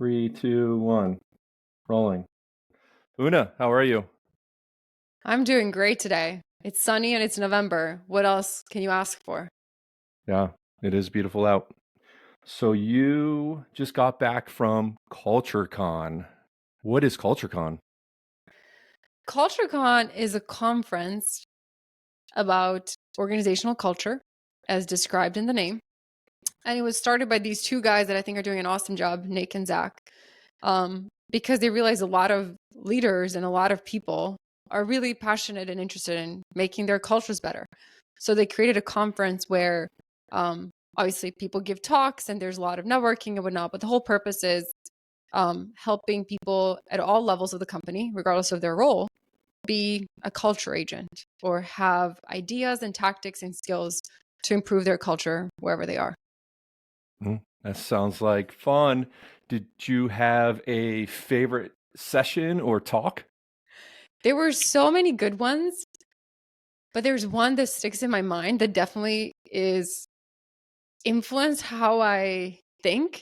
Three, two, one. Rolling. Una, how are you? I'm doing great today. It's sunny and it's November. What else can you ask for? Yeah, it is beautiful out. So you just got back from CultureCon. What is CultureCon? CultureCon is a conference about organizational culture, as described in the name. And it was started by these two guys that I think are doing an awesome job, Nick and Zach, because they realize a lot of leaders and a lot of people are really passionate and interested in making their cultures better. So they created a conference where obviously people give talks and there's a lot of networking and whatnot, but the whole purpose is helping people at all levels of the company, regardless of their role, be a culture agent or have ideas and tactics and skills to improve their culture wherever they are. That sounds like fun. Did you have a favorite session or talk? There were so many good ones, but there's one that sticks in my mind that definitely is influenced how I think.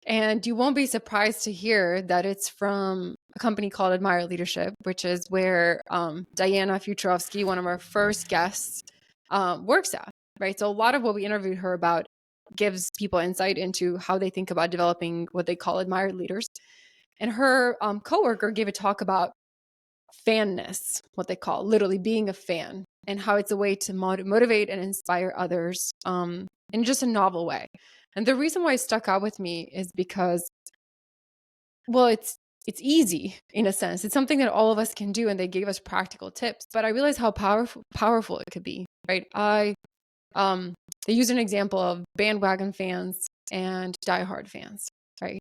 And you won't be surprised to hear that it's from a company called Admire Leadership, which is where Diana Futurovsky, one of our first guests, works at, right? So a lot of what we interviewed her about gives people insight into how they think about developing what they call admired leaders. And her coworker gave a talk about fanness, what they call literally being a fan, and how it's a way to motivate and inspire others in just a novel way. And the reason why it stuck out with me is because, well, it's easy in a sense. It's something that all of us can do, and they gave us practical tips. But I realized how powerful it could be. Right? They used an example of bandwagon fans and diehard fans. Right?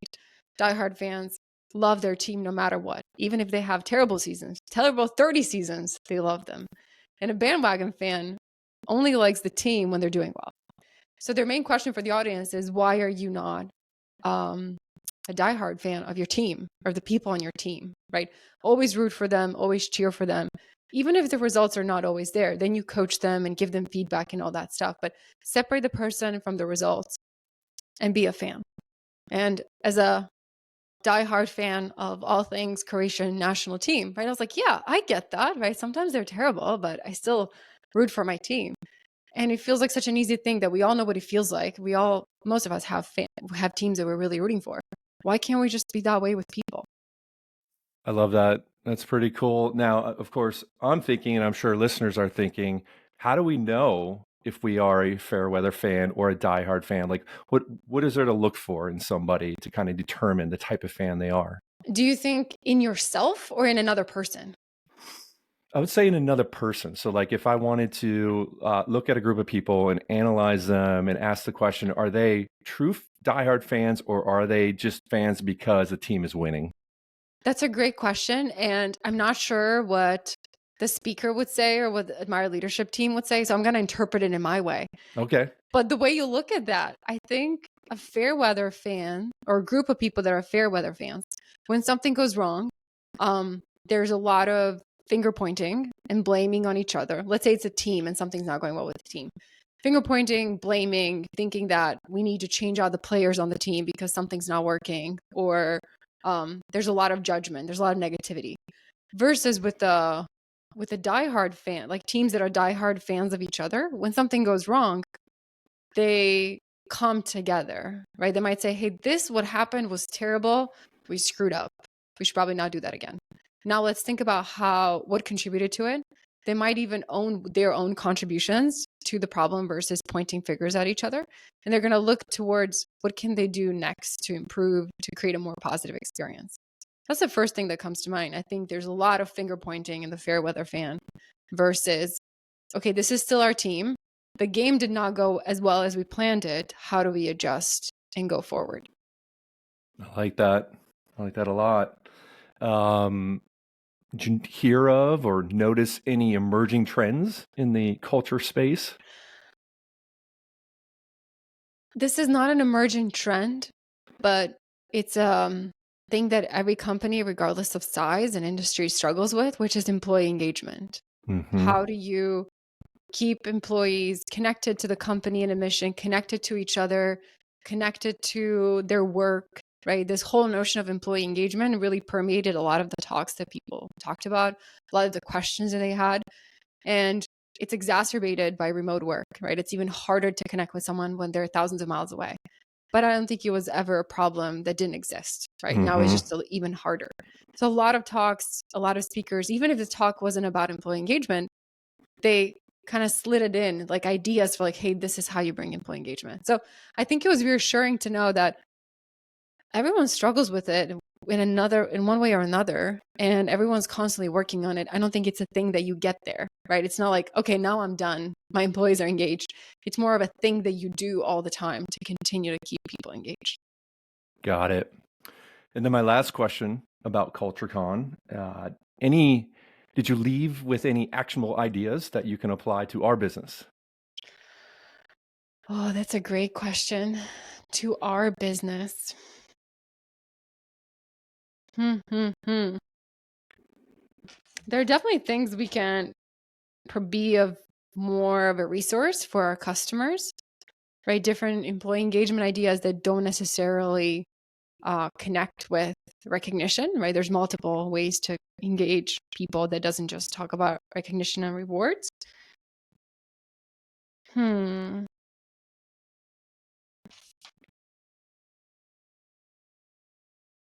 Diehard fans love their team no matter what, even if they have terrible seasons, terrible 30 seasons, they love them. And a bandwagon fan only likes the team when they're doing well. So their main question for the audience is, why are you not a diehard fan of your team or the people on your team, right? Always root for them, always cheer for them. Even if the results are not always there, then you coach them and give them feedback and all that stuff. But separate the person from the results and be a fan. And as a diehard fan of all things Croatian national team, right? I was like, yeah, I get that, right? Sometimes they're terrible, but I still root for my team. And it feels like such an easy thing that we all know what it feels like. Most of us have teams that we're really rooting for. Why can't we just be that way with people? I love that. That's pretty cool. Now, of course, I'm thinking, and I'm sure listeners are thinking, how do we know if we are a fair weather fan or a diehard fan? Like, what is there to look for in somebody to kind of determine the type of fan they are? Do you think in yourself or in another person? I would say in another person. So, like, if I wanted to look at a group of people and analyze them and ask the question, are they true diehard fans or are they just fans because the team is winning? That's a great question. And I'm not sure what the speaker would say or what the Admire Leadership team would say. So I'm going to interpret it in my way. Okay. But the way you look at that, I think a fair weather fan or a group of people that are fair weather fans, when something goes wrong, there's a lot of finger pointing and blaming on each other. Let's say it's a team and something's not going well with the team. Finger pointing, blaming, thinking that we need to change out the players on the team because something's not working, or there's a lot of judgment, there's a lot of negativity. Versus with the diehard fan, like teams that are diehard fans of each other, when something goes wrong, they come together, right? They might say, hey, what happened was terrible. We screwed up. We should probably not do that again. Now let's think about what contributed to it. They might even own their own contributions to the problem versus pointing fingers at each other. And they're going to look towards what can they do next to improve, to create a more positive experience. That's the first thing that comes to mind. I think there's a lot of finger pointing in the fair weather fan versus, okay, this is still our team. The game did not go as well as we planned it. How do we adjust and go forward? I like that. I like that a lot. Did you hear of or notice any emerging trends in the culture space? This is not an emerging trend, but it's a thing that every company, regardless of size and industry, struggles with, which is employee engagement. Mm-hmm. How do you keep employees connected to the company and a mission, connected to each other, connected to their work, right? This whole notion of employee engagement really permeated a lot of the talks that people talked about, a lot of the questions that they had. And it's exacerbated by remote work, right? It's even harder to connect with someone when they're thousands of miles away. But I don't think it was ever a problem that didn't exist, right? Now it's just even harder. So a lot of talks, a lot of speakers, even if the talk wasn't about employee engagement, they kind of slid it in like ideas for like, hey, this is how you bring employee engagement. So I think it was reassuring to know that everyone struggles with it in one way or another, and everyone's constantly working on it. I don't think it's a thing that you get there, right? It's not like, okay, now I'm done, my employees are engaged. It's more of a thing that you do all the time to continue to keep people engaged. Got it. And then my last question about CultureCon, any did you leave with any actionable ideas that you can apply to our business? Oh, that's a great question. To our business. Hmm, hmm, hmm. There are definitely things we can be of more of a resource for our customers, right? Different employee engagement ideas that don't necessarily connect with recognition, right? There's multiple ways to engage people that doesn't just talk about recognition and rewards. Hmm.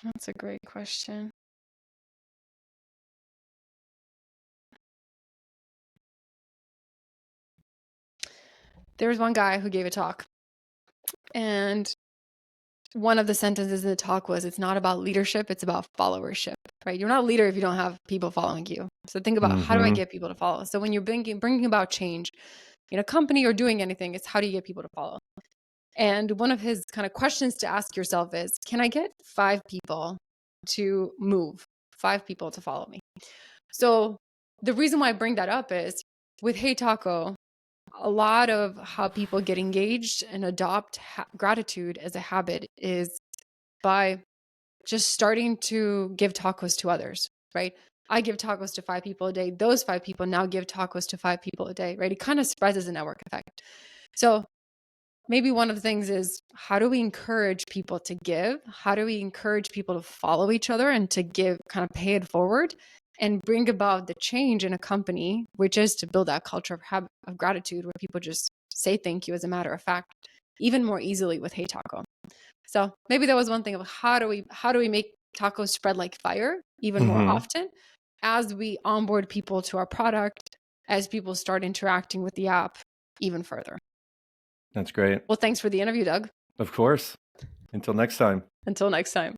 That's a great question. There was one guy who gave a talk, and one of the sentences in the talk was, it's not about leadership, it's about followership, right? You're not a leader if you don't have people following you. So think about, how do I get people to follow? So when you're bringing about change in a company or doing anything, it's how do you get people to follow? And one of his kind of questions to ask yourself is, can I get 5 people to move, 5 people to follow me? So the reason why I bring that up is with Hey Taco, a lot of how people get engaged and adopt gratitude as a habit is by just starting to give tacos to others, right? I give tacos to 5 people a day. Those 5 people now give tacos to 5 people a day, right? It kind of spreads as a network effect. So maybe one of the things is, how do we encourage people to give? How do we encourage people to follow each other and to give, kind of pay it forward and bring about the change in a company, which is to build that culture of gratitude where people just say thank you as a matter of fact, even more easily with Hey Taco. So maybe that was one thing of how do we make tacos spread like fire even more often as we onboard people to our product, as people start interacting with the app even further. That's great. Well, thanks for the interview, Doug. Of course. Until next time. Until next time.